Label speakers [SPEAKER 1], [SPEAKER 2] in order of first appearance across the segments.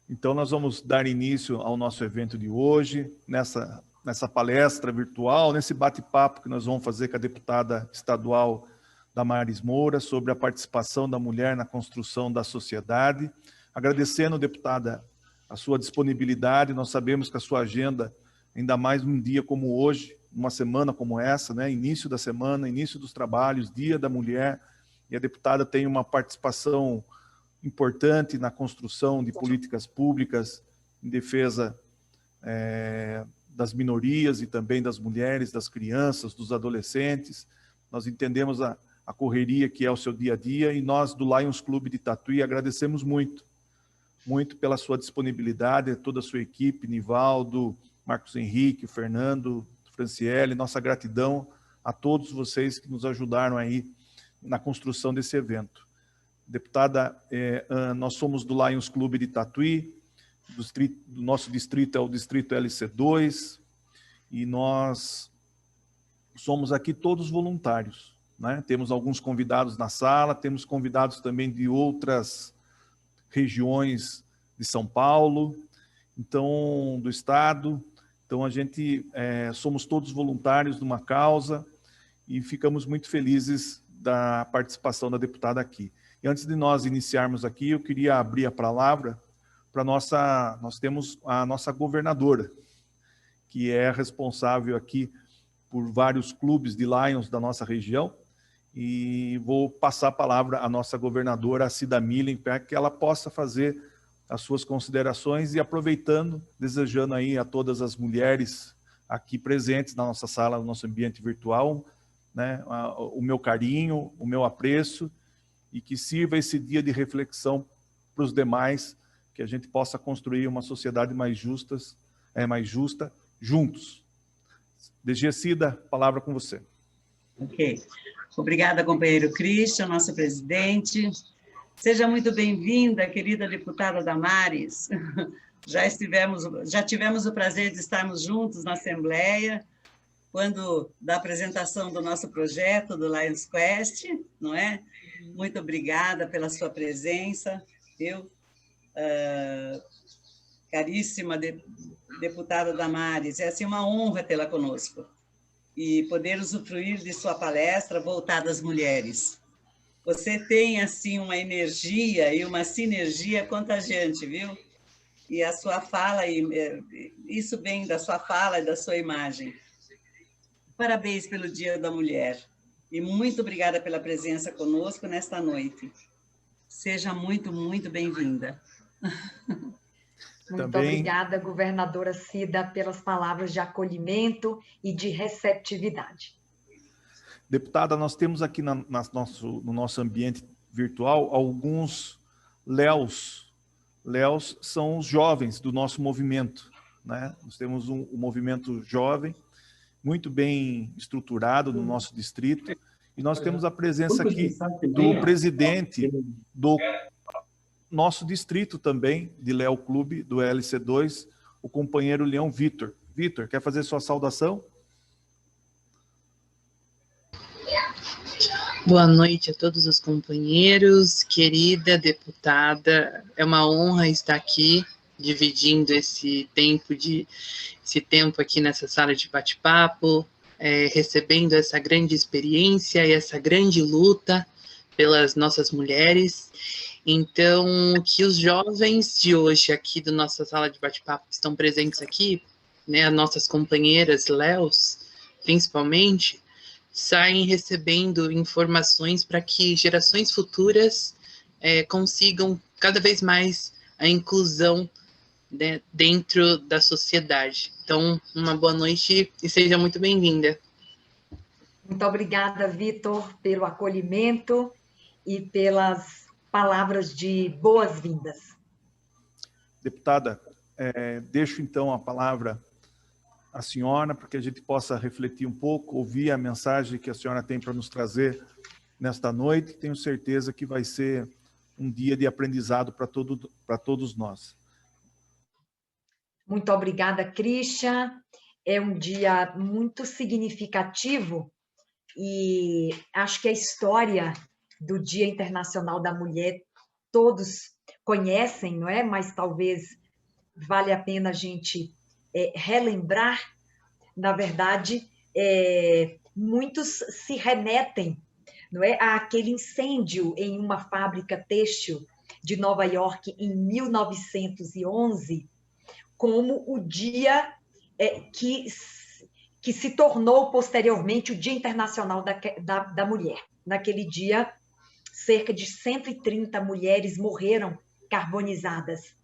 [SPEAKER 1] Então, nós vamos dar início ao nosso evento de hoje, nessa palestra virtual, nesse bate-papo que nós vamos fazer com a deputada estadual Damares Moura sobre a participação da mulher na construção da sociedade. Agradecendo, deputada, a sua disponibilidade. Nós sabemos que a sua agenda, ainda mais num dia como hoje, uma semana como essa, né? Início da semana, início dos trabalhos, Dia da Mulher, e a deputada tem uma participação importante na construção de políticas públicas em defesa das minorias e também das mulheres, das crianças, dos adolescentes. Nós entendemos a correria que é o seu dia a dia, e nós do Lions Clube de Tatuí agradecemos muito pela sua disponibilidade, toda a sua equipe, Nivaldo, Marcos Henrique, Fernando, Franciele. Nossa gratidão a todos vocês que nos ajudaram aí na construção desse evento. Deputada, nós somos do Lions Clube de Tatuí, do nosso distrito é o distrito LC2, e nós somos aqui todos voluntários, né? Temos alguns convidados na sala, temos convidados também de outras regiões de São Paulo, então, do estado. Então, a gente somos todos voluntários de uma causa e ficamos muito felizes da participação da deputada aqui. E antes de nós iniciarmos aqui, eu queria abrir a palavra para nós temos a nossa governadora, que é responsável aqui por vários clubes de Lions da nossa região, e vou passar a palavra à nossa governadora, a Cida Millen, para que ela possa fazer as suas considerações, e aproveitando, desejando aí a todas as mulheres aqui presentes na nossa sala, no nosso ambiente virtual, né, o meu carinho, o meu apreço, e que sirva esse dia de reflexão para os demais, que a gente possa construir uma sociedade mais justa, juntos. DG Cida, palavra com você.
[SPEAKER 2] Ok. Obrigada, companheiro Christian, nosso presidente. Seja muito bem-vinda, querida deputada Damares. Já tivemos o prazer de estarmos juntos na Assembleia, quando da apresentação do nosso projeto, do Lions Quest, não é? Muito obrigada pela sua presença, viu? Caríssima deputada Damares, é assim uma honra tê-la conosco e poder usufruir de sua palestra voltada às mulheres. Você tem, assim, uma energia e uma sinergia contagiante, viu? E a sua fala, isso vem da sua fala e da sua imagem. Parabéns pelo Dia da Mulher e muito obrigada pela presença conosco nesta noite. Seja muito, muito bem-vinda.
[SPEAKER 3] Muito obrigada, governadora Cida, pelas palavras de acolhimento e de receptividade.
[SPEAKER 1] Deputada, nós temos aqui no nosso ambiente virtual alguns Léos. Léos são os jovens do nosso movimento, né? Nós temos um movimento jovem, muito bem estruturado no nosso distrito, e nós temos a presença aqui do presidente do nosso distrito também, de Léo Clube, do LC2, o companheiro Leão Vitor. Vitor, quer fazer sua saudação?
[SPEAKER 4] Boa noite a todos os companheiros, querida deputada, é uma honra estar aqui, dividindo esse tempo aqui nessa sala de bate-papo, recebendo essa grande experiência e essa grande luta pelas nossas mulheres. Então, que os jovens de hoje aqui da nossa sala de bate-papo que estão presentes aqui, né, as nossas companheiras Léos, principalmente, saem recebendo informações para que gerações futuras consigam cada vez mais a inclusão, né, dentro da sociedade. Então, uma boa noite e seja muito bem-vinda.
[SPEAKER 3] Muito obrigada, Vitor, pelo acolhimento e pelas palavras de boas-vindas.
[SPEAKER 1] Deputada, deixo então a palavra à senhora, para que a gente possa refletir um pouco, ouvir a mensagem que a senhora tem para nos trazer nesta noite. Tenho certeza que vai ser um dia de aprendizado para todos nós.
[SPEAKER 3] Muito obrigada, Christian. É um dia muito significativo e acho que a história do Dia Internacional da Mulher, todos conhecem, não é? Mas talvez vale a pena a gente relembrar. Na verdade, muitos se remetem, não é, àquele incêndio em uma fábrica têxtil de Nova York em 1911, como o dia que se tornou posteriormente o Dia Internacional da Mulher. Naquele dia, cerca de 130 mulheres morreram carbonizadas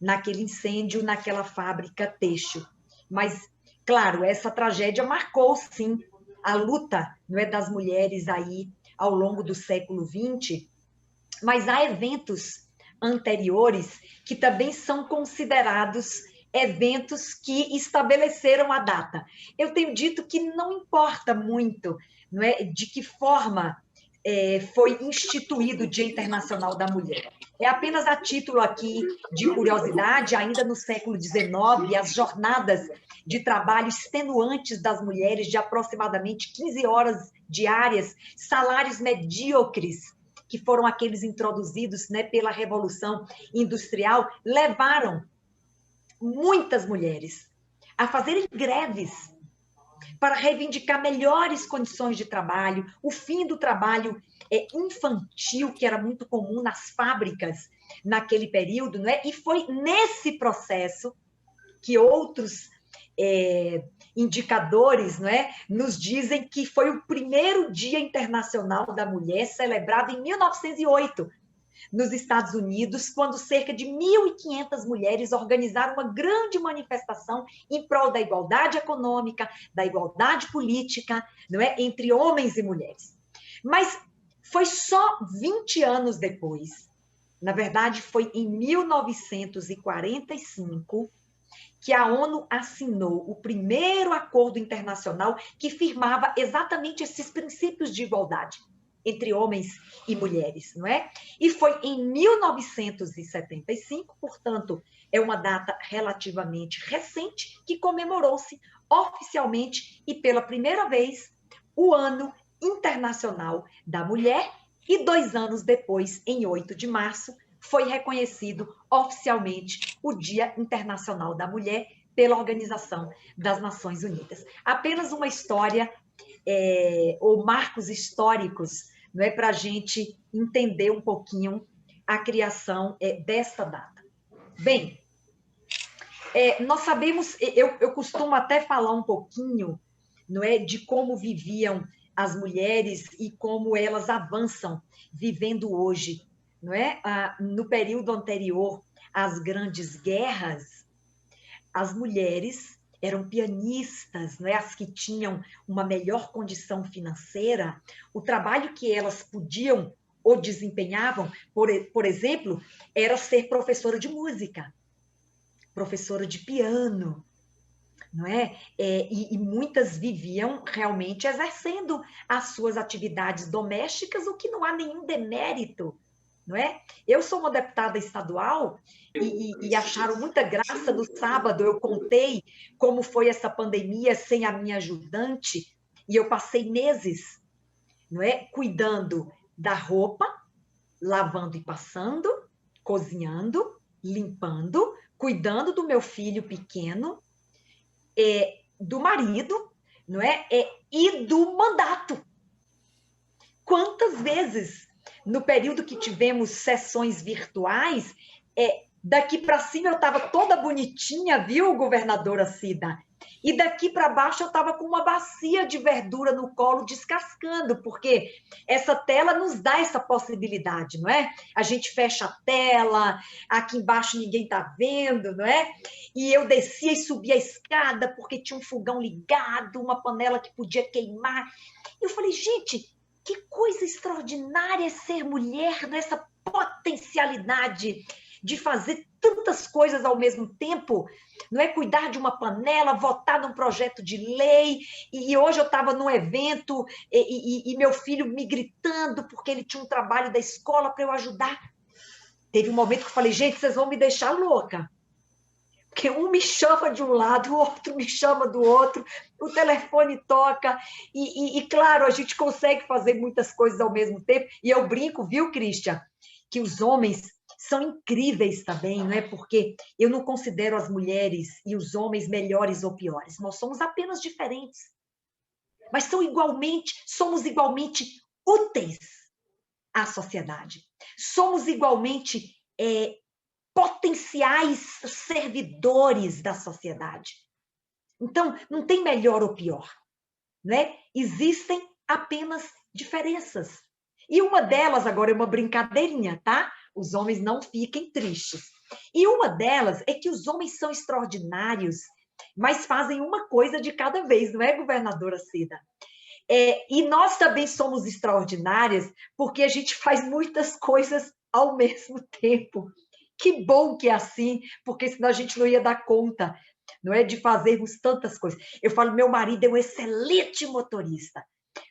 [SPEAKER 3] naquele incêndio, naquela fábrica têxtil. Mas, claro, essa tragédia marcou, sim, a luta, não é, das mulheres aí ao longo do século XX, mas há eventos anteriores que também são considerados eventos que estabeleceram a data. Eu tenho dito que não importa muito, não é, de que forma foi instituído o Dia Internacional da Mulher. É apenas a título aqui de curiosidade, ainda no século XIX, as jornadas de trabalho extenuantes das mulheres, de aproximadamente 15 horas diárias, salários medíocres, que foram aqueles introduzidos, né, pela Revolução Industrial, levaram muitas mulheres a fazerem greves para reivindicar melhores condições de trabalho, o fim do trabalho infantil, que era muito comum nas fábricas naquele período, não é? E foi nesse processo que outros indicadores, não é, nos dizem que foi o primeiro Dia Internacional da Mulher, celebrado em 1908, nos Estados Unidos, quando cerca de 1.500 mulheres organizaram uma grande manifestação em prol da igualdade econômica, da igualdade política, não é, entre homens e mulheres. Mas foi só 20 anos depois, na verdade foi em 1945, que a ONU assinou o primeiro acordo internacional que firmava exatamente esses princípios de igualdade entre homens e mulheres, não é? E foi em 1975, portanto, é uma data relativamente recente, que comemorou-se oficialmente e pela primeira vez o Ano Internacional da Mulher, e 2 anos depois, em 8 de março, foi reconhecido oficialmente o Dia Internacional da Mulher pela Organização das Nações Unidas. Apenas uma história ou marcos históricos, não é, para a gente entender um pouquinho a criação dessa data. Bem, nós sabemos, eu costumo até falar um pouquinho, não é, de como viviam as mulheres e como elas avançam vivendo hoje, não é? No período anterior às grandes guerras, as mulheres eram pianistas, não é? As que tinham uma melhor condição financeira. O trabalho que elas podiam ou desempenhavam, por exemplo, era ser professora de música, professora de piano, não é? E muitas viviam realmente exercendo as suas atividades domésticas, o que não há nenhum demérito, não é? Eu sou uma deputada estadual e acharam muita graça. No sábado eu contei como foi essa pandemia sem a minha ajudante, e eu passei meses, não é, cuidando da roupa, lavando e passando, cozinhando, limpando, cuidando do meu filho pequeno, do marido, não é? E do mandato. Quantas vezes, no período que tivemos sessões virtuais, daqui para cima eu estava toda bonitinha, viu, governadora Cida? E daqui para baixo eu estava com uma bacia de verdura no colo descascando, porque essa tela nos dá essa possibilidade, não é? A gente fecha a tela, aqui embaixo ninguém está vendo, não é? E eu descia e subia a escada porque tinha um fogão ligado, uma panela que podia queimar. Eu falei, gente, que coisa extraordinária é ser mulher, nessa potencialidade de fazer tantas coisas ao mesmo tempo, não é? Cuidar de uma panela, votar num projeto de lei, e hoje eu estava num evento e meu filho me gritando porque ele tinha um trabalho da escola para eu ajudar. Teve um momento que eu falei, gente, vocês vão me deixar louca, porque um me chama de um lado, o outro me chama do outro, o telefone toca, e claro, a gente consegue fazer muitas coisas ao mesmo tempo, e eu brinco, viu, Christian, que os homens são incríveis também, não é? Porque eu não considero as mulheres e os homens melhores ou piores. Nós somos apenas diferentes. Mas somos igualmente úteis à sociedade. Somos igualmente potenciais servidores da sociedade. Então, não tem melhor ou pior, né? Existem apenas diferenças. E uma delas, agora é uma brincadeirinha, tá? Os homens não fiquem tristes. E uma delas é que os homens são extraordinários, mas fazem uma coisa de cada vez, não é, governadora Cida? E nós também somos extraordinárias porque a gente faz muitas coisas ao mesmo tempo. Que bom que é assim, porque senão a gente não ia dar conta, não é, de fazermos tantas coisas. Eu falo, meu marido é um excelente motorista,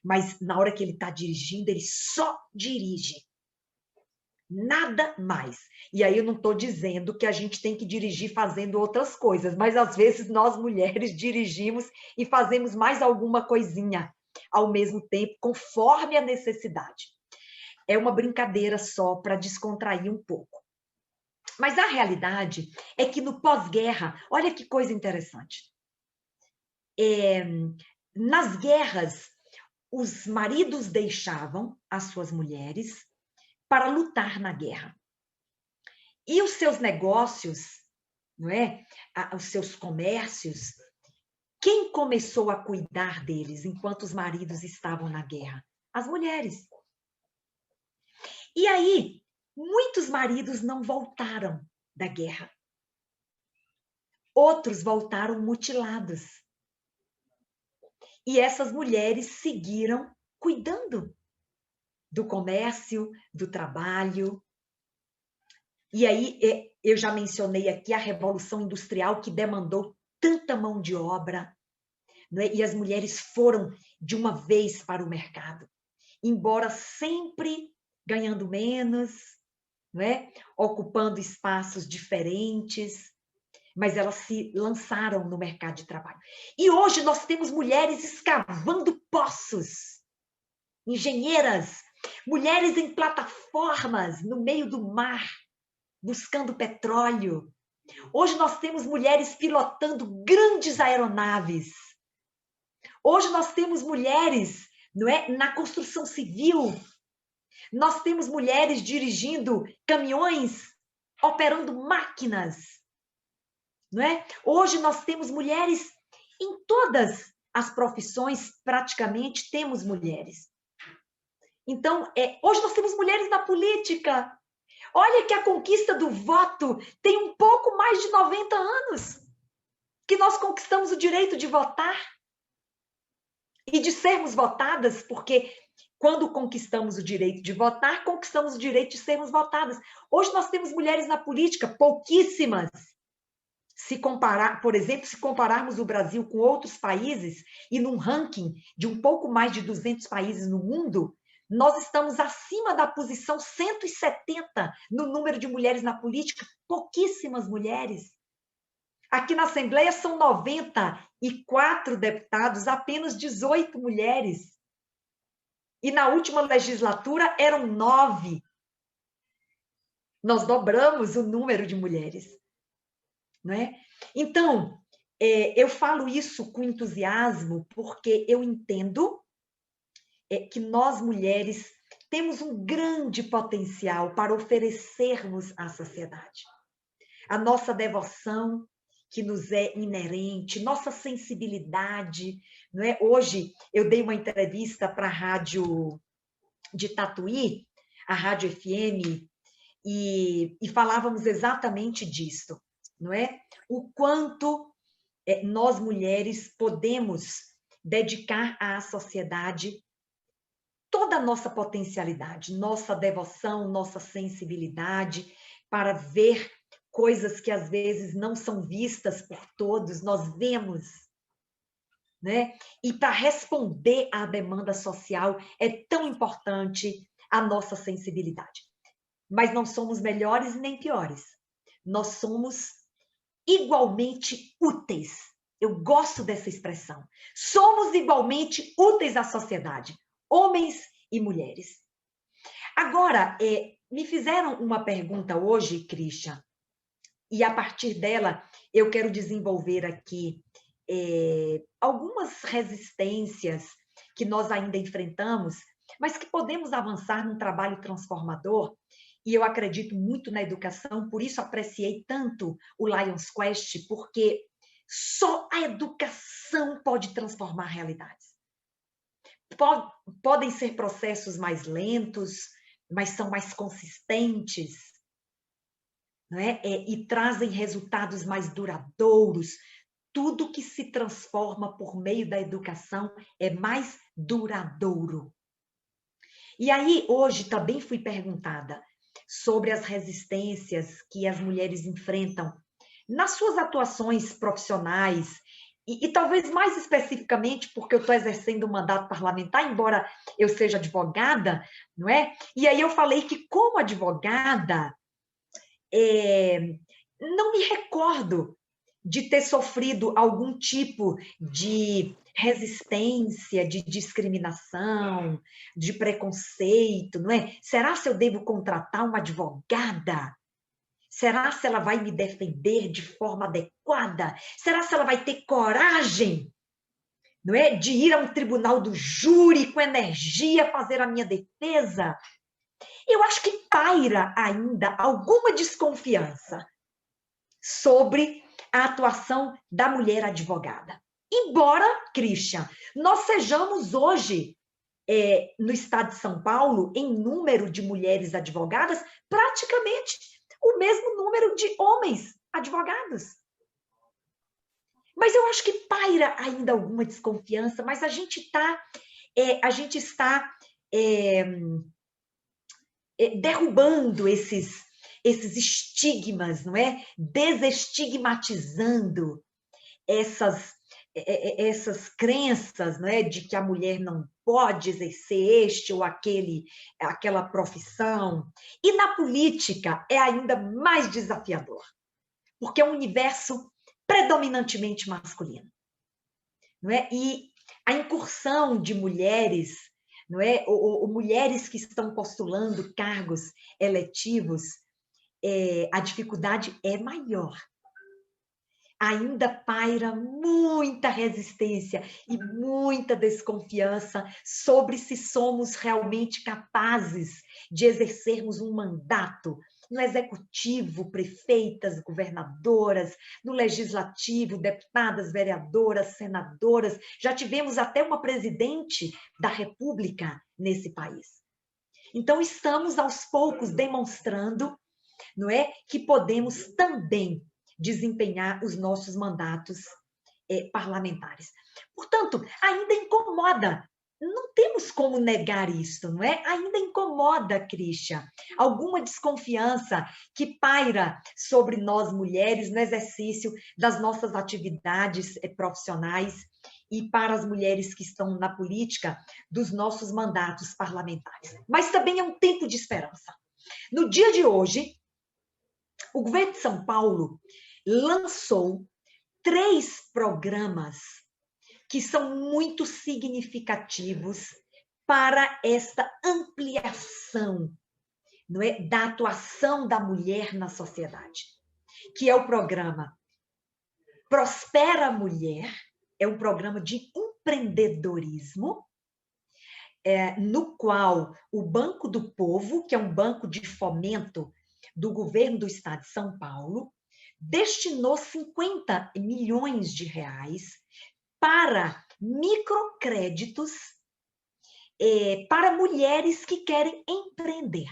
[SPEAKER 3] mas na hora que ele está dirigindo, ele só dirige. Nada mais. E aí eu não estou dizendo que a gente tem que dirigir fazendo outras coisas, mas às vezes nós mulheres dirigimos e fazemos mais alguma coisinha ao mesmo tempo, conforme a necessidade. É uma brincadeira só para descontrair um pouco. Mas a realidade é que no pós-guerra, olha que coisa interessante. Nas guerras, os maridos deixavam as suas mulheres para lutar na guerra. E os seus negócios, não é? Os seus comércios, quem começou a cuidar deles enquanto os maridos estavam na guerra? As mulheres. E aí, muitos maridos não voltaram da guerra. Outros voltaram mutilados. E essas mulheres seguiram cuidando do comércio, do trabalho. E aí, eu já mencionei aqui a Revolução Industrial, que demandou tanta mão de obra, não é? E as mulheres foram de uma vez para o mercado, embora sempre ganhando menos, não é? Ocupando espaços diferentes, mas elas se lançaram no mercado de trabalho. E hoje nós temos mulheres escavando poços, engenheiras, mulheres em plataformas no meio do mar, buscando petróleo. Hoje nós temos mulheres pilotando grandes aeronaves. Hoje nós temos mulheres, não é, na construção civil. Nós temos mulheres dirigindo caminhões, operando máquinas, não é? Hoje nós temos mulheres em todas as profissões, praticamente temos mulheres. Então, hoje nós temos mulheres na política. Olha que a conquista do voto tem um pouco mais de 90 anos que nós conquistamos o direito de votar e de sermos votadas, porque quando conquistamos o direito de votar, conquistamos o direito de sermos votadas. Hoje nós temos mulheres na política, pouquíssimas. Se comparar, por exemplo, se compararmos o Brasil com outros países e num ranking de um pouco mais de 200 países no mundo, nós estamos acima da posição 170 no número de mulheres na política, pouquíssimas mulheres. Aqui na Assembleia são 94 deputados, apenas 18 mulheres. E na última legislatura eram 9. Nós dobramos o número de mulheres, não é? Então, eu falo isso com entusiasmo porque eu entendo que nós, mulheres, temos um grande potencial para oferecermos à sociedade. A nossa devoção, que nos é inerente, nossa sensibilidade, não é? Hoje, eu dei uma entrevista para a rádio de Tatuí, a Rádio FM, e falávamos exatamente disso, não é? O quanto nós, mulheres, podemos dedicar à sociedade toda a nossa potencialidade, nossa devoção, nossa sensibilidade, para ver coisas que às vezes não são vistas por todos, nós vemos, né? E para responder à demanda social é tão importante a nossa sensibilidade. Mas não somos melhores nem piores. Nós somos igualmente úteis. Eu gosto dessa expressão. Somos igualmente úteis à sociedade. Homens e mulheres. Agora, Me fizeram uma pergunta hoje, Christian, e a partir dela eu quero desenvolver aqui algumas resistências que nós ainda enfrentamos, mas que podemos avançar num trabalho transformador. E eu acredito muito na educação, por isso apreciei tanto o Lions Quest, porque só a educação pode transformar realidades. Podem ser processos mais lentos, mas são mais consistentes, não é? E trazem resultados mais duradouros. Tudo que se transforma por meio da educação é mais duradouro. E aí, hoje, também fui perguntada sobre as resistências que as mulheres enfrentam nas suas atuações profissionais, e talvez mais especificamente porque eu estou exercendo um mandato parlamentar, embora eu seja advogada, não é? E aí eu falei que, como advogada, não me recordo de ter sofrido algum tipo de resistência, de discriminação, de preconceito, não é? Será se eu devo contratar uma advogada? Será se ela vai me defender de forma adequada? Será se ela vai ter coragem, não é, de ir a um tribunal do júri com energia fazer a minha defesa? Eu acho que paira ainda alguma desconfiança sobre a atuação da mulher advogada. Embora, Christian, nós sejamos hoje, no estado de São Paulo, em número de mulheres advogadas, praticamente o mesmo número de homens advogados. Mas eu acho que paira ainda alguma desconfiança, mas a gente está derrubando esses estigmas, não é? Desestigmatizando essas crenças, não é? De que a mulher não pode exercer este ou aquela profissão. E na política é ainda mais desafiador, porque é um universo predominantemente masculino, não é? E a incursão de mulheres, não é? Ou mulheres que estão postulando cargos eletivos, a dificuldade é maior. Ainda paira muita resistência e muita desconfiança sobre se somos realmente capazes de exercermos um mandato no executivo, prefeitas, governadoras, no legislativo, deputadas, vereadoras, senadoras. Já tivemos até uma presidente da República nesse país. Então, estamos aos poucos demonstrando, não é, que podemos também desempenhar os nossos mandatos parlamentares. Portanto, ainda incomoda. Não temos como negar isso, não é? Ainda incomoda, Christian, alguma desconfiança que paira sobre nós mulheres no exercício das nossas atividades profissionais e para as mulheres que estão na política dos nossos mandatos parlamentares. Mas também é um tempo de esperança. No dia de hoje, o governo de São Paulo lançou 3 programas que são muito significativos para esta ampliação, não é, da atuação da mulher na sociedade, que é o programa Prospera Mulher, é um programa de empreendedorismo, no qual o Banco do Povo, que é um banco de fomento do governo do estado de São Paulo, destinou 50 milhões de reais para microcréditos para mulheres que querem empreender,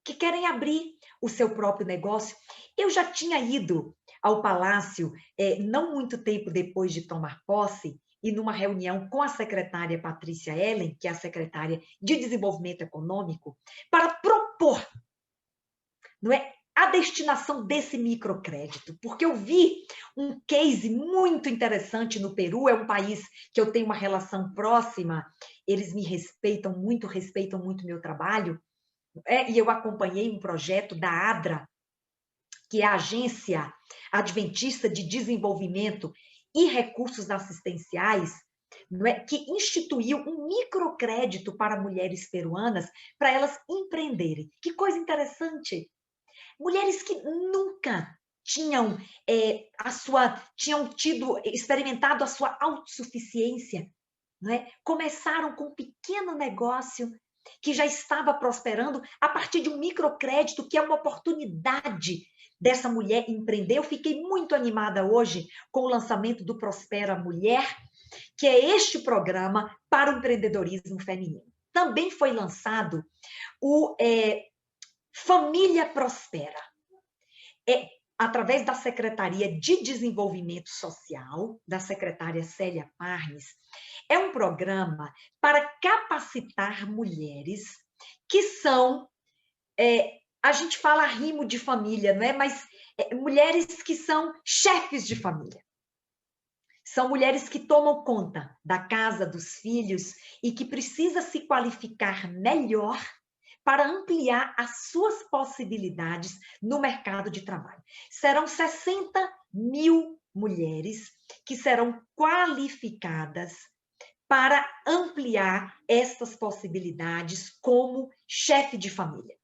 [SPEAKER 3] que querem abrir o seu próprio negócio. Eu já tinha ido ao Palácio, não muito tempo depois de tomar posse, e numa reunião com a secretária Patrícia Ellen, que é a secretária de Desenvolvimento Econômico, para propor, não é, a destinação desse microcrédito, porque eu vi um case muito interessante no Peru, é um país que eu tenho uma relação próxima, eles me respeitam muito o meu trabalho, e eu acompanhei um projeto da ADRA, que é a Agência Adventista de Desenvolvimento e Recursos Assistenciais, não é, que instituiu um microcrédito para mulheres peruanas para elas empreenderem. Que coisa interessante! Mulheres que nunca tinham experimentado a sua autossuficiência, não é? Começaram com um pequeno negócio que já estava prosperando a partir de um microcrédito, que é uma oportunidade dessa mulher empreender. Eu fiquei muito animada hoje com o lançamento do Prospera Mulher, que é este programa para o empreendedorismo feminino. Também foi lançado o Família Prospera, através da Secretaria de Desenvolvimento Social, da secretária Célia Parnes. É um programa para capacitar mulheres que são, a gente fala arrimo de família, não é? Mas mulheres que são chefes de família. São mulheres que tomam conta da casa, dos filhos, e que precisam se qualificar melhor para ampliar as suas possibilidades no mercado de trabalho. Serão 60 mil mulheres que serão qualificadas para ampliar essas possibilidades como chefe de família.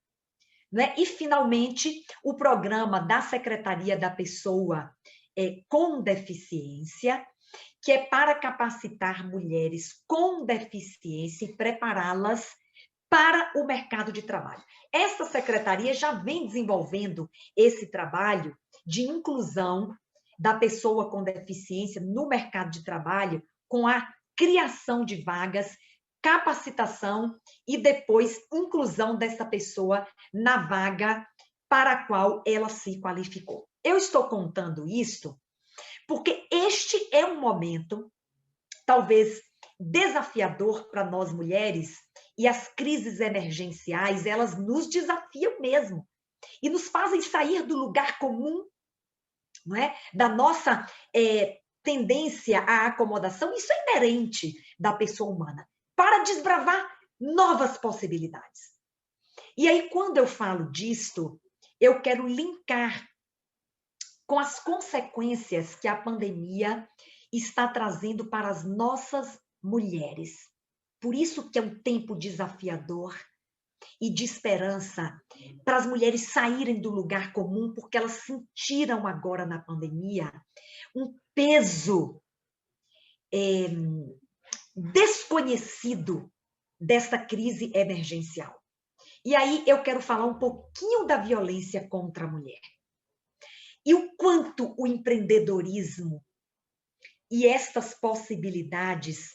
[SPEAKER 3] Né? E, finalmente, o programa da Secretaria da Pessoa com Deficiência, que é para capacitar mulheres com deficiência e prepará-las para o mercado de trabalho. Essa secretaria já vem desenvolvendo esse trabalho de inclusão da pessoa com deficiência no mercado de trabalho, com a criação de vagas, capacitação e depois inclusão dessa pessoa na vaga para a qual ela se qualificou. Eu estou contando isso porque este é um momento, talvez desafiador para nós mulheres, e as crises emergenciais, elas nos desafiam mesmo e nos fazem sair do lugar comum, não é? Da nossa tendência à acomodação. Isso é inerente da pessoa humana, para desbravar novas possibilidades. E aí, quando eu falo disto, eu quero linkar com as consequências que a pandemia está trazendo para as nossas mulheres. Por isso que é um tempo desafiador e de esperança para as mulheres saírem do lugar comum, porque elas sentiram agora na pandemia um peso desconhecido desta crise emergencial. E aí eu quero falar um pouquinho da violência contra a mulher. E o quanto o empreendedorismo e estas possibilidades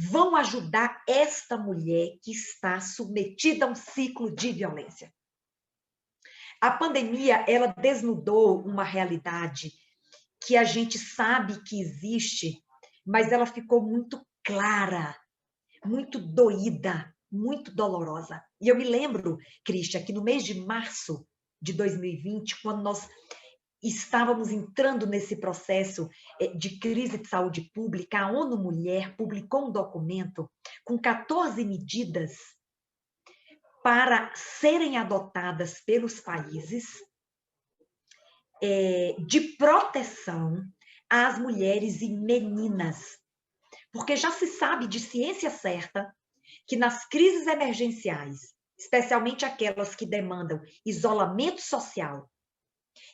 [SPEAKER 3] vão ajudar esta mulher que está submetida a um ciclo de violência. A pandemia, ela desnudou uma realidade que a gente sabe que existe, mas ela ficou muito clara, muito doída, muito dolorosa. E eu me lembro, Cristian, que no mês de março de 2020, quando nós estávamos entrando nesse processo de crise de saúde pública, a ONU Mulher publicou um documento com 14 medidas para serem adotadas pelos países de proteção às mulheres e meninas. Porque já se sabe de ciência certa que nas crises emergenciais, especialmente aquelas que demandam isolamento social,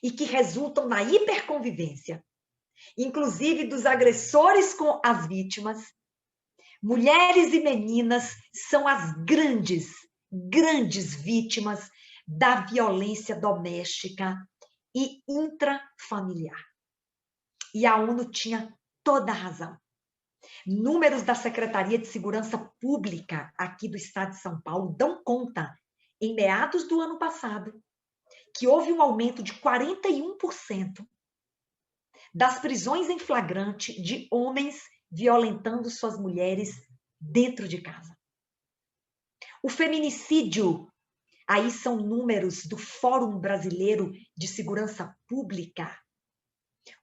[SPEAKER 3] e que resultam na hiperconvivência, inclusive dos agressores com as vítimas, mulheres e meninas são as grandes vítimas da violência doméstica e intrafamiliar. E a ONU tinha toda a razão. Números da Secretaria de Segurança Pública aqui do estado de São Paulo dão conta, em meados do ano passado, que houve um aumento de 41% das prisões em flagrante de homens violentando suas mulheres dentro de casa. O feminicídio, aí são números do Fórum Brasileiro de Segurança Pública.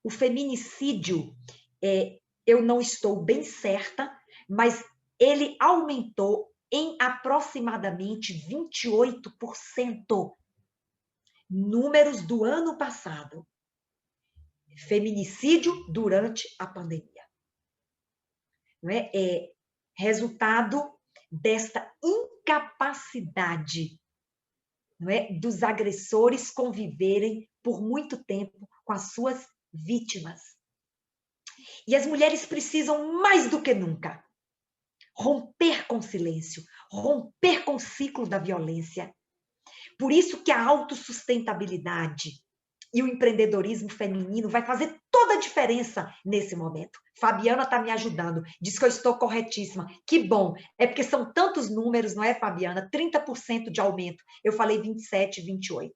[SPEAKER 3] O feminicídio, eu não estou bem certa, mas ele aumentou em aproximadamente 28%. Números do ano passado. Feminicídio durante a pandemia. não é? É resultado desta incapacidade, não é? Dos agressores conviverem por muito tempo com as suas vítimas. E as mulheres precisam, mais do que nunca, romper com o silêncio, romper com o ciclo da violência. Por isso que a autossustentabilidade e o empreendedorismo feminino vai fazer toda a diferença nesse momento. Fabiana está me ajudando, diz que eu estou corretíssima. Que bom, é porque são tantos números, não é, Fabiana? 30% de aumento. Eu falei 27, 28.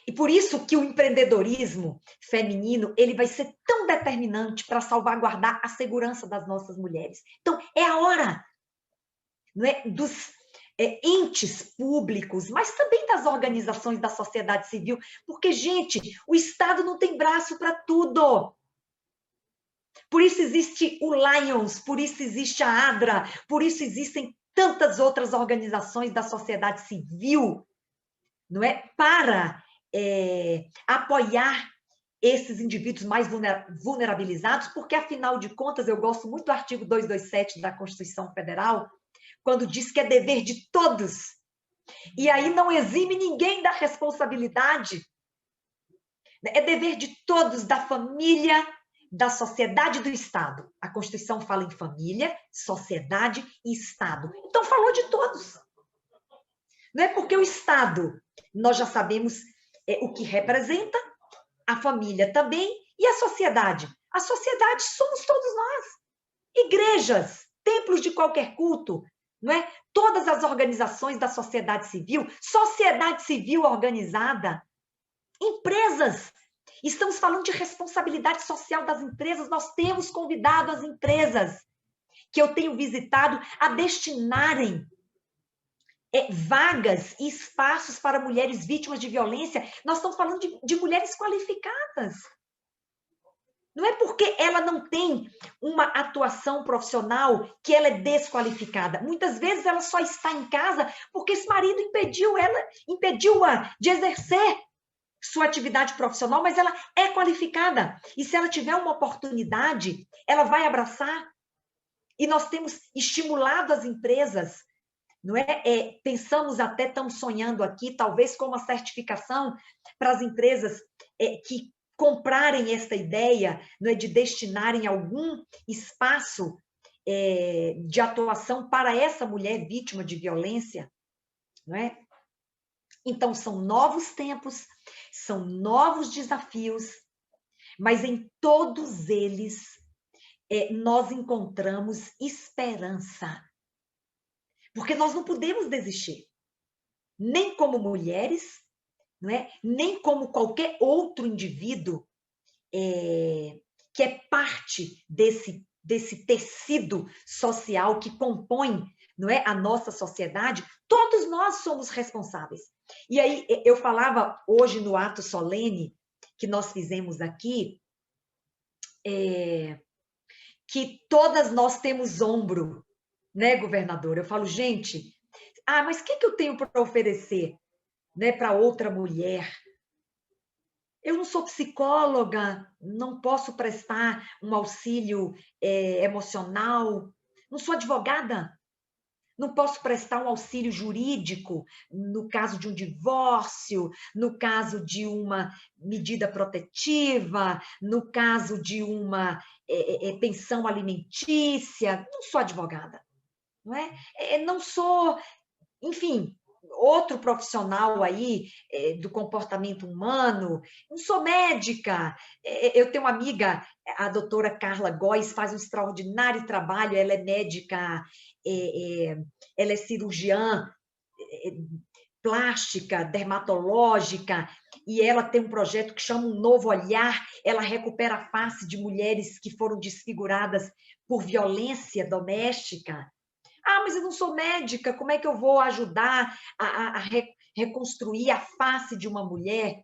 [SPEAKER 3] E por isso que o empreendedorismo feminino, ele vai ser tão determinante para salvaguardar a segurança das nossas mulheres. Então, é a hora, não é, dos entes públicos, mas também das organizações da sociedade civil, porque, gente, o Estado não tem braço para tudo. Por isso existe o Lions, por isso existe a ADRA, por isso existem tantas outras organizações da sociedade civil, não é, para apoiar esses indivíduos mais vulnerabilizados, porque, afinal de contas, eu gosto muito do artigo 227 da Constituição Federal, quando diz que é dever de todos, e aí não exime ninguém da responsabilidade. É dever de todos, da família, da sociedade e do Estado. A Constituição fala em família, sociedade e Estado. Então, falou de todos. Não é porque o Estado, nós já sabemos o que representa, a família também, e a sociedade. A sociedade somos todos nós. Igrejas, templos de qualquer culto, não é? Todas as organizações da sociedade civil organizada, empresas. Estamos falando de responsabilidade social das empresas. Nós temos convidado as empresas que eu tenho visitado a destinarem vagas e espaços para mulheres vítimas de violência. Nós estamos falando de mulheres qualificadas. Não é porque ela não tem uma atuação profissional que ela é desqualificada. Muitas vezes ela só está em casa porque esse marido impediu-a de exercer sua atividade profissional, mas ela é qualificada. E se ela tiver uma oportunidade, ela vai abraçar. E nós temos estimulado as empresas, não é? Pensamos até, estamos sonhando aqui, talvez com uma certificação para as empresas que comprarem esta ideia, não é, de destinarem algum espaço de atuação para essa mulher vítima de violência, não é? Então, são novos tempos, são novos desafios, mas em todos eles nós encontramos esperança. Porque nós não podemos desistir, nem como mulheres, não é? Nem como qualquer outro indivíduo que é parte desse tecido social que compõe, não é, a nossa sociedade. Todos nós somos responsáveis. E aí, eu falava hoje no ato solene que nós fizemos aqui, que todas nós temos ombro, né, governador? Eu falo, gente, mas o que eu tenho para oferecer, né, para outra mulher? Eu não sou psicóloga, não posso prestar um auxílio emocional, não sou advogada, não posso prestar um auxílio jurídico no caso de um divórcio, no caso de uma medida protetiva, no caso de uma pensão alimentícia, não sou advogada, não é? Não sou, enfim, outro profissional aí do comportamento humano, não sou médica. Eu tenho uma amiga, a doutora Carla Góes, faz um extraordinário trabalho, ela é médica, ela é cirurgiã plástica, dermatológica, e ela tem um projeto que chama Um Novo Olhar. Ela recupera a face de mulheres que foram desfiguradas por violência doméstica. Mas eu não sou médica, como é que eu vou ajudar a reconstruir a face de uma mulher?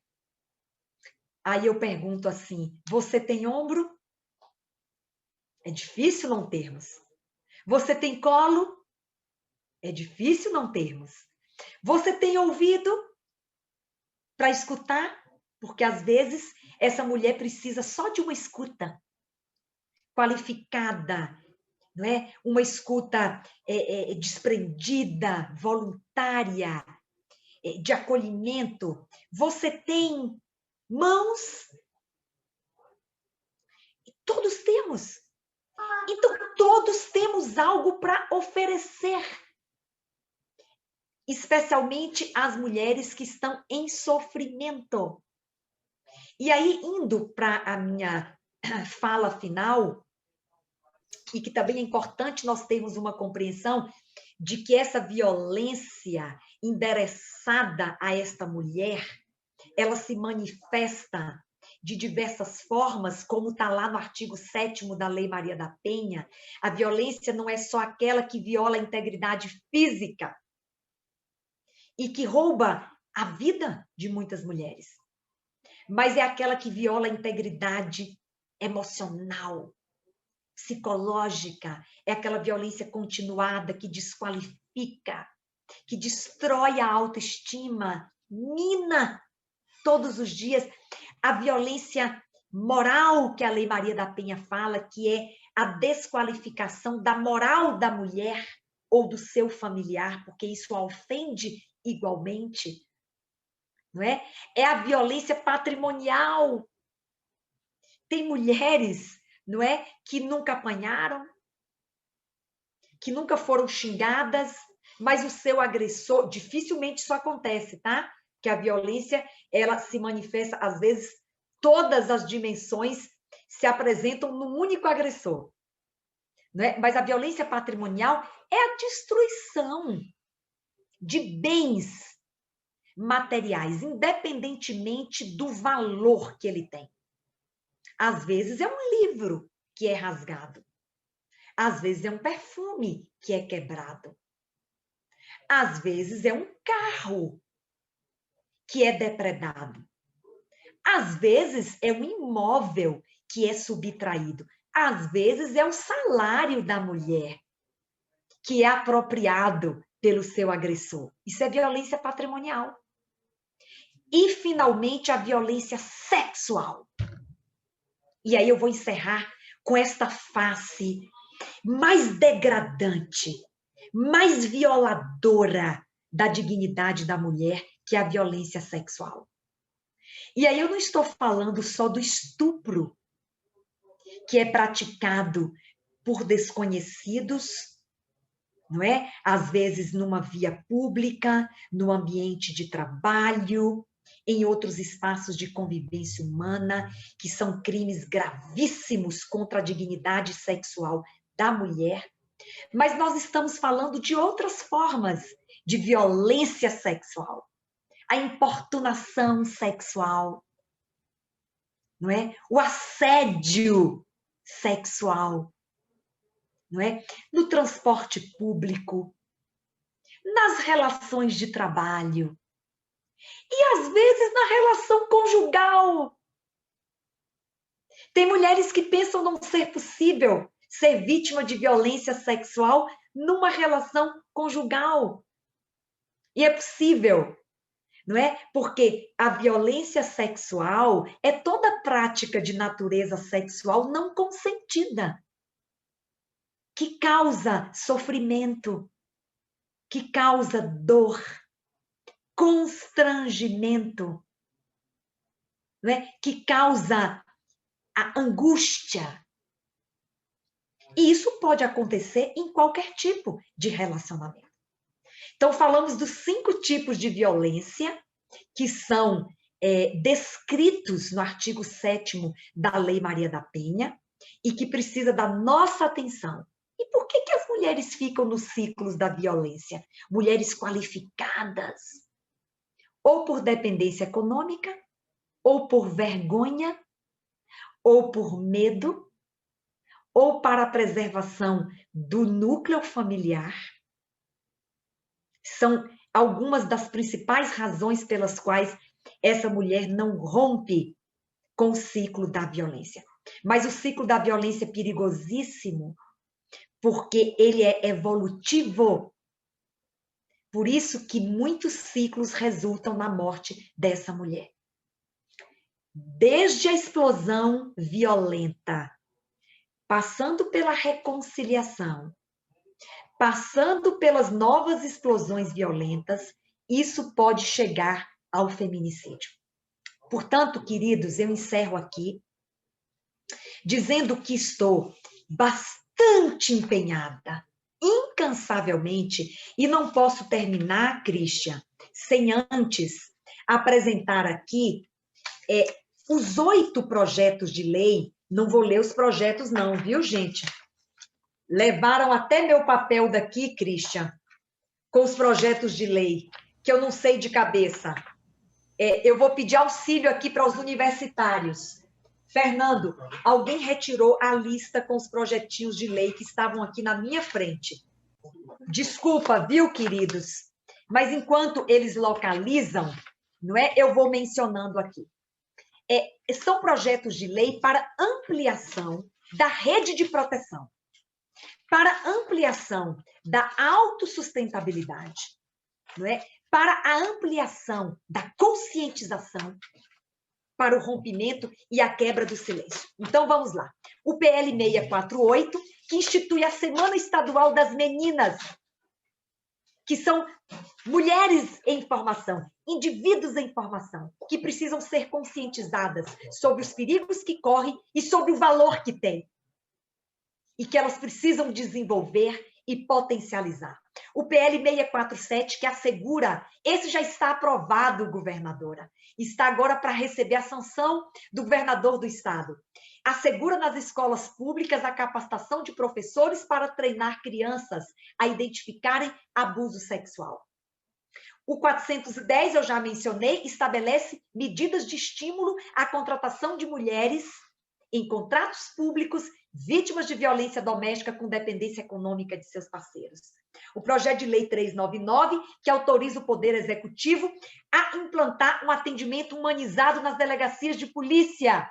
[SPEAKER 3] Aí eu pergunto assim, você tem ombro? É difícil não termos. Você tem colo? É difícil não termos. Você tem ouvido para escutar? Porque às vezes essa mulher precisa só de uma escuta. qualificada, não é? Uma escuta desprendida, voluntária, de acolhimento. Você tem mãos? Todos temos. Então, todos temos algo para oferecer. Especialmente as mulheres que estão em sofrimento. E aí, indo para a minha fala final, e que também é importante nós termos uma compreensão de que essa violência endereçada a esta mulher, ela se manifesta de diversas formas, como está lá no artigo 7º da Lei Maria da Penha. A violência não é só aquela que viola a integridade física e que rouba a vida de muitas mulheres, mas é aquela que viola a integridade emocional, psicológica, é aquela violência continuada que desqualifica, que destrói a autoestima, mina todos os dias. A violência moral que a Lei Maria da Penha fala, que é a desqualificação da moral da mulher ou do seu familiar, porque isso a ofende igualmente, não é? É a violência patrimonial. Tem mulheres, não é, que nunca apanharam, que nunca foram xingadas, mas o seu agressor, dificilmente isso acontece, tá? Que a violência, ela se manifesta, às vezes, todas as dimensões se apresentam num único agressor, não é? Mas a violência patrimonial é a destruição de bens materiais, independentemente do valor que ele tem. Às vezes é um livro que é rasgado. Às vezes é um perfume que é quebrado. Às vezes é um carro que é depredado. Às vezes é um imóvel que é subtraído. Às vezes é o salário da mulher que é apropriado pelo seu agressor. Isso é violência patrimonial. E, finalmente, a violência sexual. E aí eu vou encerrar com esta face mais degradante, mais violadora da dignidade da mulher, que é a violência sexual. E aí eu não estou falando só do estupro, que é praticado por desconhecidos, não é? Às vezes numa via pública, no ambiente de trabalho, em outros espaços de convivência humana, que são crimes gravíssimos contra a dignidade sexual da mulher. Mas nós estamos falando de outras formas de violência sexual. A importunação sexual, não é? O assédio sexual, não é? No transporte público, nas relações de trabalho e às vezes na relação conjugal. Tem mulheres que pensam não ser possível ser vítima de violência sexual numa relação conjugal. E é possível, não é? Porque a violência sexual é toda prática de natureza sexual não consentida, que causa sofrimento, que causa dor, constrangimento, não é? Que causa a angústia. E isso pode acontecer em qualquer tipo de relacionamento. Então, falamos dos 5 tipos de violência que são descritos no artigo 7º da Lei Maria da Penha e que precisa da nossa atenção. E por que as mulheres ficam nos ciclos da violência? Mulheres qualificadas, ou por dependência econômica, ou por vergonha, ou por medo, ou para a preservação do núcleo familiar. São algumas das principais razões pelas quais essa mulher não rompe com o ciclo da violência. Mas o ciclo da violência é perigosíssimo, porque ele é evolutivo. Por isso que muitos ciclos resultam na morte dessa mulher. Desde a explosão violenta passando pela reconciliação, passando pelas novas explosões violentas, isso pode chegar ao feminicídio. Portanto, queridos, eu encerro aqui dizendo que estou bastante empenhada, incansavelmente, e não posso terminar, Christian, sem antes apresentar aqui os 8 projetos de lei. Não vou ler os projetos não, viu, gente? Levaram até meu papel daqui, Christian, com os projetos de lei, que eu não sei de cabeça. Eu vou pedir auxílio aqui para os universitários. Fernando, alguém retirou a lista com os projetinhos de lei que estavam aqui na minha frente. Desculpa, viu, queridos? Mas enquanto eles localizam, não é? Eu vou mencionando aqui. São projetos de lei para ampliação da rede de proteção, para ampliação da autossustentabilidade, não é? Para a ampliação da conscientização, para o rompimento e a quebra do silêncio. Então, vamos lá. O PL 648, que institui a Semana Estadual das Meninas, que são mulheres em formação, indivíduos em formação, que precisam ser conscientizadas sobre os perigos que correm e sobre o valor que têm. E que elas precisam desenvolver e potencializar. O PL 647, que assegura, esse já está aprovado, governadora, está agora para receber a sanção do governador do estado. Assegura nas escolas públicas a capacitação de professores para treinar crianças a identificarem abuso sexual. O 410, eu já mencionei, estabelece medidas de estímulo à contratação de mulheres em contratos públicos vítimas de violência doméstica com dependência econômica de seus parceiros. O projeto de lei 399, que autoriza o Poder Executivo a implantar um atendimento humanizado nas delegacias de polícia,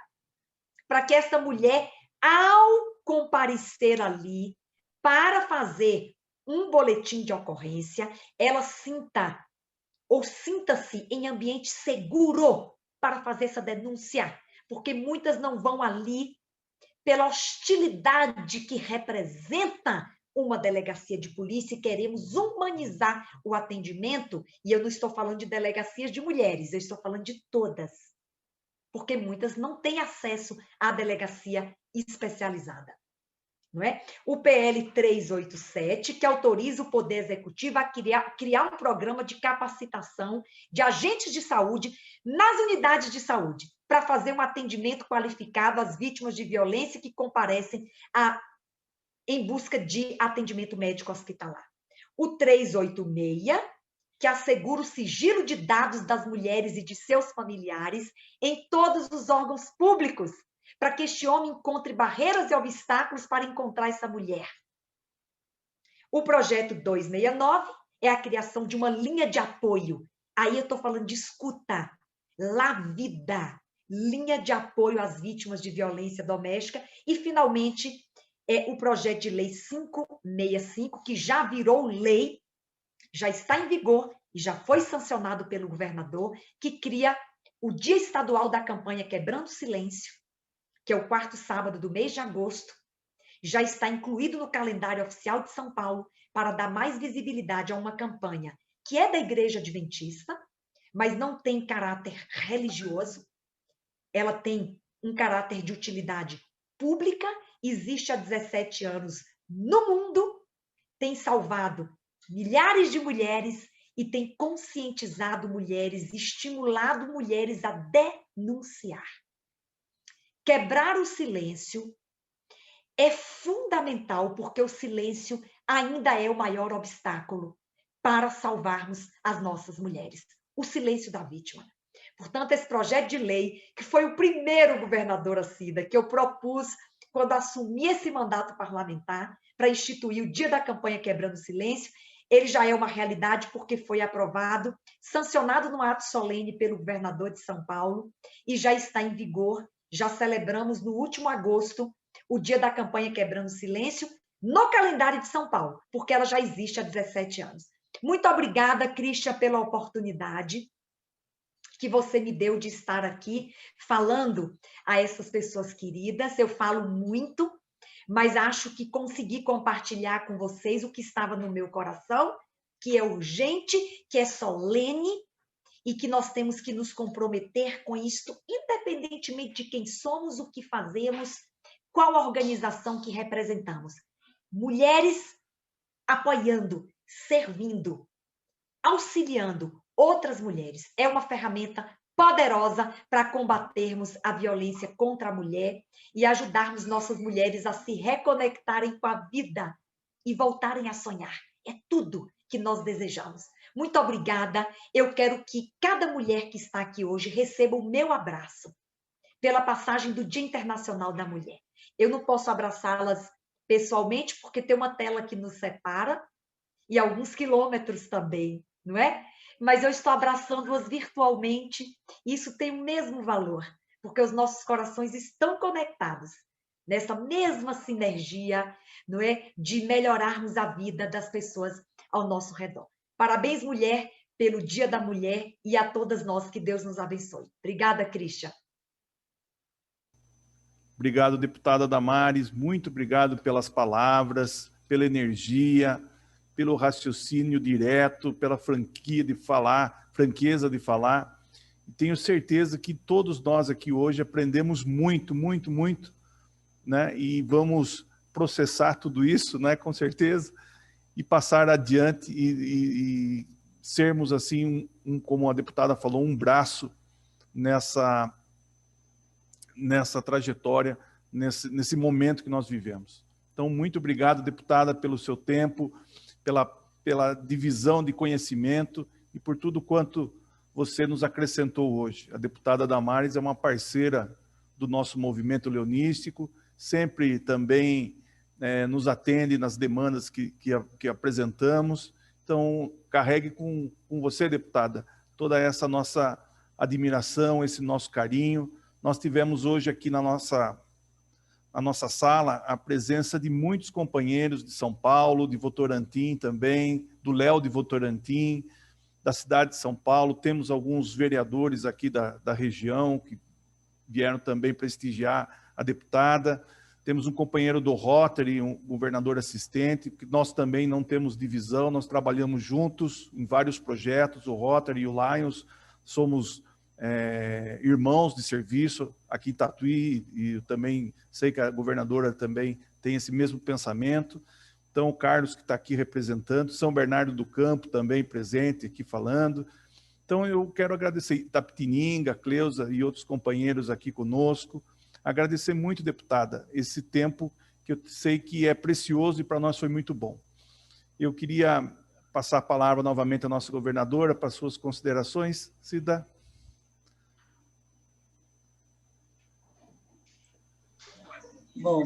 [SPEAKER 3] para que essa mulher, ao comparecer ali para fazer um boletim de ocorrência, ela sinta ou sinta-se em ambiente seguro para fazer essa denúncia, porque muitas não vão ali pela hostilidade que representa uma delegacia de polícia e queremos humanizar o atendimento, e eu não estou falando de delegacias de mulheres, eu estou falando de todas, porque muitas não têm acesso à delegacia especializada. Não é? O PL 387, que autoriza o Poder Executivo a criar um programa de capacitação de agentes de saúde nas unidades de saúde, para fazer um atendimento qualificado às vítimas de violência que comparecem em busca de atendimento médico hospitalar. O 386, que assegura o sigilo de dados das mulheres e de seus familiares em todos os órgãos públicos, para que este homem encontre barreiras e obstáculos para encontrar essa mulher. O projeto 269 é a criação de uma linha de apoio. Aí eu estou falando de escuta, Lavida, linha de apoio às vítimas de violência doméstica. E, finalmente, o projeto de lei 565, que já virou lei, já está em vigor e já foi sancionado pelo governador, que cria o Dia Estadual da Campanha Quebrando o Silêncio, que é o 4º sábado do mês de agosto, já está incluído no calendário oficial de São Paulo para dar mais visibilidade a uma campanha que é da Igreja Adventista, mas não tem caráter religioso, ela tem um caráter de utilidade pública, existe há 17 anos no mundo, tem salvado milhares de mulheres e tem conscientizado mulheres, estimulado mulheres a denunciar. Quebrar o silêncio é fundamental, porque o silêncio ainda é o maior obstáculo para salvarmos as nossas mulheres. O silêncio da vítima. Portanto, esse projeto de lei, que foi o primeiro, governadora Cida, que eu propus quando assumi esse mandato parlamentar para instituir o Dia da Campanha Quebrando o Silêncio, ele já é uma realidade porque foi aprovado, sancionado no ato solene pelo governador de São Paulo e já está em vigor. Já celebramos no último agosto o Dia da Campanha Quebrando o Silêncio no calendário de São Paulo, porque ela já existe há 17 anos. Muito obrigada, Christian, pela oportunidade que você me deu de estar aqui falando a essas pessoas queridas. Eu falo muito, mas acho que consegui compartilhar com vocês o que estava no meu coração, que é urgente, que é solene, e que nós temos que nos comprometer com isto, independentemente de quem somos, o que fazemos, qual organização que representamos. Mulheres apoiando, servindo, auxiliando outras mulheres. É uma ferramenta poderosa para combatermos a violência contra a mulher e ajudarmos nossas mulheres a se reconectarem com a vida e voltarem a sonhar. É tudo que nós desejamos. Muito obrigada. Eu quero que cada mulher que está aqui hoje receba o meu abraço pela passagem do Dia Internacional da Mulher. Eu não posso abraçá-las pessoalmente porque tem uma tela que nos separa e alguns quilômetros também, não é? Mas eu estou abraçando-as virtualmente e isso tem o mesmo valor, porque os nossos corações estão conectados nessa mesma sinergia, não é? De melhorarmos a vida das pessoas ao nosso redor. Parabéns, mulher, pelo Dia da Mulher e a todas nós, que Deus nos abençoe. Obrigada, Cristian.
[SPEAKER 1] Obrigado, deputada Damares, muito obrigado pelas palavras, pela energia, pelo raciocínio direto, pela franqueza de falar. E tenho certeza que todos nós aqui hoje aprendemos muito, muito, muito, né? E vamos processar tudo isso, né? Com certeza, e passar adiante e sermos assim, como a deputada falou, um braço nessa trajetória, nesse momento que nós vivemos. Então, muito obrigado, deputada, pelo seu tempo, pela divisão de conhecimento e por tudo quanto você nos acrescentou hoje. A deputada Damares é uma parceira do nosso movimento leonístico, sempre também nos atende nas demandas que apresentamos. Então, carregue com você, deputada, toda essa nossa admiração, esse nosso carinho. Nós tivemos hoje aqui na nossa sala a presença de muitos companheiros de São Paulo, de Votorantim também, do Léo de Votorantim, da cidade de São Paulo. Temos alguns vereadores aqui da região que vieram também prestigiar a deputada. Temos um companheiro do Rotary, um governador assistente, que nós também não temos divisão, nós trabalhamos juntos em vários projetos, o Rotary e o Lions, somos irmãos de serviço aqui em Tatuí, e eu também sei que a governadora também tem esse mesmo pensamento. Então, o Carlos, que está aqui representando, São Bernardo do Campo também presente aqui falando. Então, eu quero agradecer Itapetininga, Cleusa e outros companheiros aqui conosco. Agradecer muito, deputada, esse tempo que eu sei que é precioso e para nós foi muito bom. Eu queria passar a palavra novamente à nossa governadora para suas considerações. Cida.
[SPEAKER 2] Bom,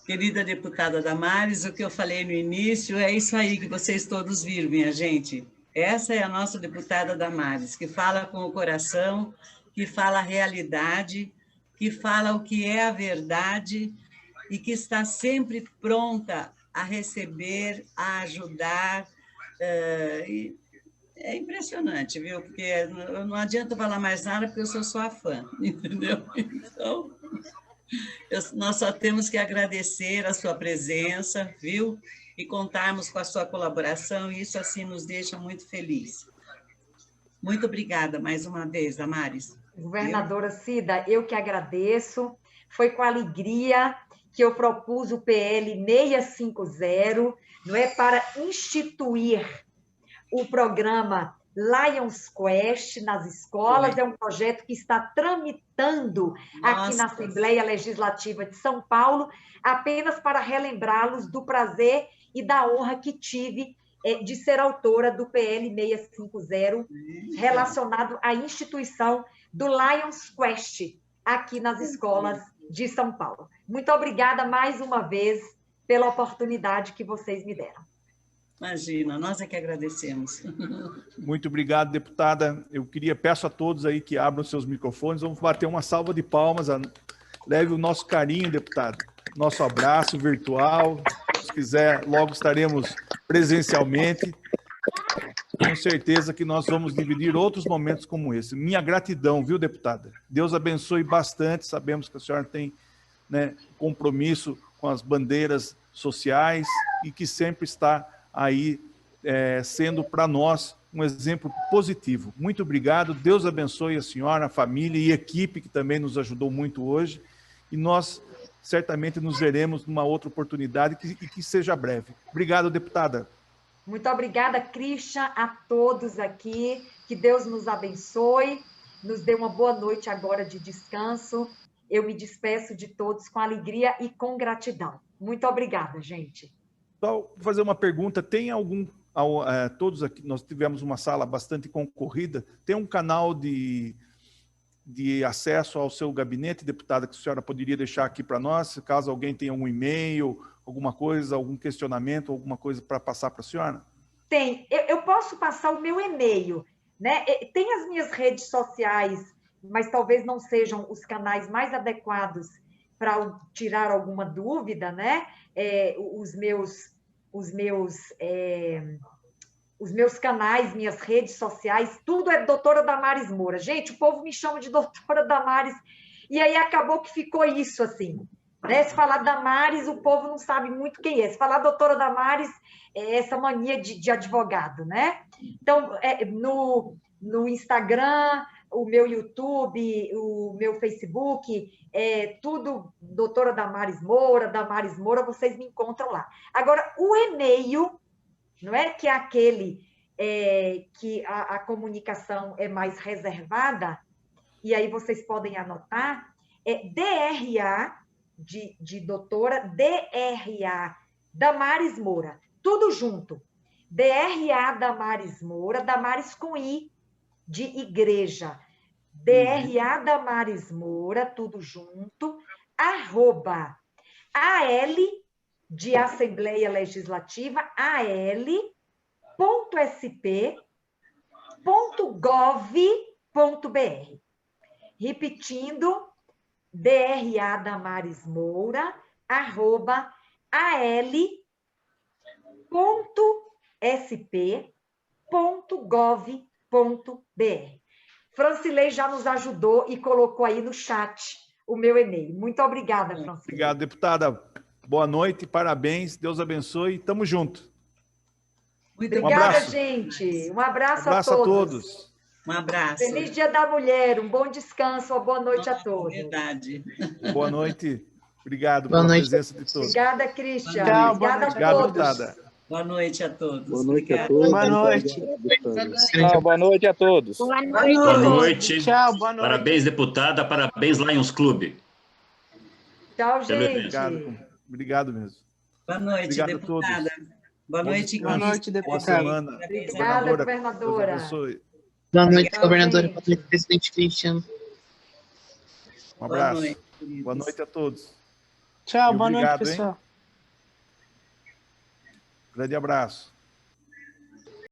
[SPEAKER 2] querida deputada Damares, o que eu falei no início é isso aí que vocês todos viram, minha gente. Essa é a nossa deputada Damares, que fala com o coração, que fala a realidade, que fala o que é a verdade e que está sempre pronta a receber, a ajudar. É impressionante, viu? Porque não adianta falar mais nada, porque eu sou sua fã, entendeu? Então, nós só temos que agradecer a sua presença, viu? E contarmos com a sua colaboração, e isso assim nos deixa muito felizes. Muito obrigada mais uma vez, Damares.
[SPEAKER 3] Governadora Cida, eu que agradeço. Foi com alegria que eu propus o PL 650, não é, para instituir o programa Lions Quest nas escolas. É um projeto que está tramitando aqui na Assembleia Legislativa de São Paulo, apenas para relembrá-los do prazer e da honra que tive de ser autora do PL 650, relacionado à instituição do Lions Quest aqui nas escolas de São Paulo. Muito obrigada mais uma vez pela oportunidade que vocês me deram.
[SPEAKER 2] Imagina, nós é que agradecemos.
[SPEAKER 1] Muito obrigado, deputada. Eu peço a todos aí que abram seus microfones, vamos bater uma salva de palmas, leve o nosso carinho, deputada, nosso abraço virtual, se quiser, logo estaremos presencialmente. Tenho certeza que nós vamos dividir outros momentos como esse. Minha gratidão, viu, deputada? Deus abençoe bastante, sabemos que a senhora tem, né, compromisso com as bandeiras sociais e que sempre está aí sendo para nós um exemplo positivo. Muito obrigado, Deus abençoe a senhora, a família e a equipe que também nos ajudou muito hoje, e nós certamente nos veremos numa outra oportunidade e que seja breve. Obrigado, deputada.
[SPEAKER 3] Muito obrigada, Christian, a todos aqui, que Deus nos abençoe, nos dê uma boa noite agora de descanso. Eu me despeço de todos com alegria e com gratidão. Muito obrigada, gente.
[SPEAKER 1] Só fazer uma pergunta, tem algum... todos aqui, nós tivemos uma sala bastante concorrida, tem um canal de acesso ao seu gabinete, deputada, que a senhora poderia deixar aqui para nós, caso alguém tenha algum e-mail, alguma coisa, algum questionamento, alguma coisa para passar para a senhora?
[SPEAKER 3] Tem, eu posso passar o meu e-mail, né? Tem as minhas redes sociais, mas talvez não sejam os canais mais adequados para tirar alguma dúvida, né? Os meus canais, minhas redes sociais, tudo é doutora Damares Moura. Gente, o povo me chama de doutora Damares, e aí acabou que ficou isso, assim, né? Se falar Damares, o povo não sabe muito quem é. Se falar doutora Damares, é essa mania de advogado, né? Então, no Instagram, o meu YouTube, o meu Facebook, tudo doutora Damares Moura, vocês me encontram lá. Agora, o e-mail, não é que é aquele que a comunicação é mais reservada, e aí vocês podem anotar, DRA, de doutora, DRA Damares Moura, tudo junto. DRA Damares Moura, Damares com I, de igreja. DRA Damares Moura, tudo junto, @ AL, de Assembleia Legislativa, al.sp.gov.br. Repetindo, DRA Damares Moura, @al.sp.gov.br. Francilei já nos ajudou e colocou aí no chat o meu e-mail. Muito obrigada, Francilei.
[SPEAKER 1] Obrigado, deputada. Boa noite, parabéns, Deus abençoe, tamo junto.
[SPEAKER 2] Muito
[SPEAKER 3] Obrigada, gente. Um abraço a todos.
[SPEAKER 2] Um abraço.
[SPEAKER 3] Feliz Dia da Mulher, um bom descanso, uma boa noite a todos.
[SPEAKER 2] Verdade.
[SPEAKER 1] Boa noite. Obrigado
[SPEAKER 4] Boa
[SPEAKER 1] pela
[SPEAKER 4] noite.
[SPEAKER 1] presença de todos.
[SPEAKER 3] Obrigada, Christian.
[SPEAKER 5] Tchau,
[SPEAKER 3] Obrigada a
[SPEAKER 1] Obrigado,
[SPEAKER 3] todos.
[SPEAKER 1] deputada.
[SPEAKER 2] Boa noite a todos.
[SPEAKER 5] Boa noite a
[SPEAKER 2] Obrigada.
[SPEAKER 5] todos.
[SPEAKER 6] Boa noite.
[SPEAKER 5] Tchau, boa noite a todos.
[SPEAKER 6] Boa
[SPEAKER 7] Boa noite.
[SPEAKER 6] Tchau, boa noite.
[SPEAKER 7] Parabéns, deputada. Parabéns, Lions Clube.
[SPEAKER 3] Tchau,
[SPEAKER 7] Pelo
[SPEAKER 3] gente.
[SPEAKER 1] Obrigado, obrigado mesmo.
[SPEAKER 2] Boa noite,
[SPEAKER 1] Obrigado a
[SPEAKER 2] deputada. Boa noite,
[SPEAKER 6] Boa noite,
[SPEAKER 1] Boa
[SPEAKER 6] deputada.
[SPEAKER 1] semana.
[SPEAKER 3] Obrigada, governadora.
[SPEAKER 1] Deus abençoe.
[SPEAKER 4] Boa noite,
[SPEAKER 3] Tchau,
[SPEAKER 4] governadora,
[SPEAKER 3] gente.
[SPEAKER 4] presidente Christian.
[SPEAKER 1] Um abraço.
[SPEAKER 2] Boa noite, queridos.
[SPEAKER 1] Boa noite a todos.
[SPEAKER 6] Tchau,
[SPEAKER 1] E
[SPEAKER 6] boa noite,
[SPEAKER 1] obrigado, hein?
[SPEAKER 6] pessoal.
[SPEAKER 1] Grande abraço.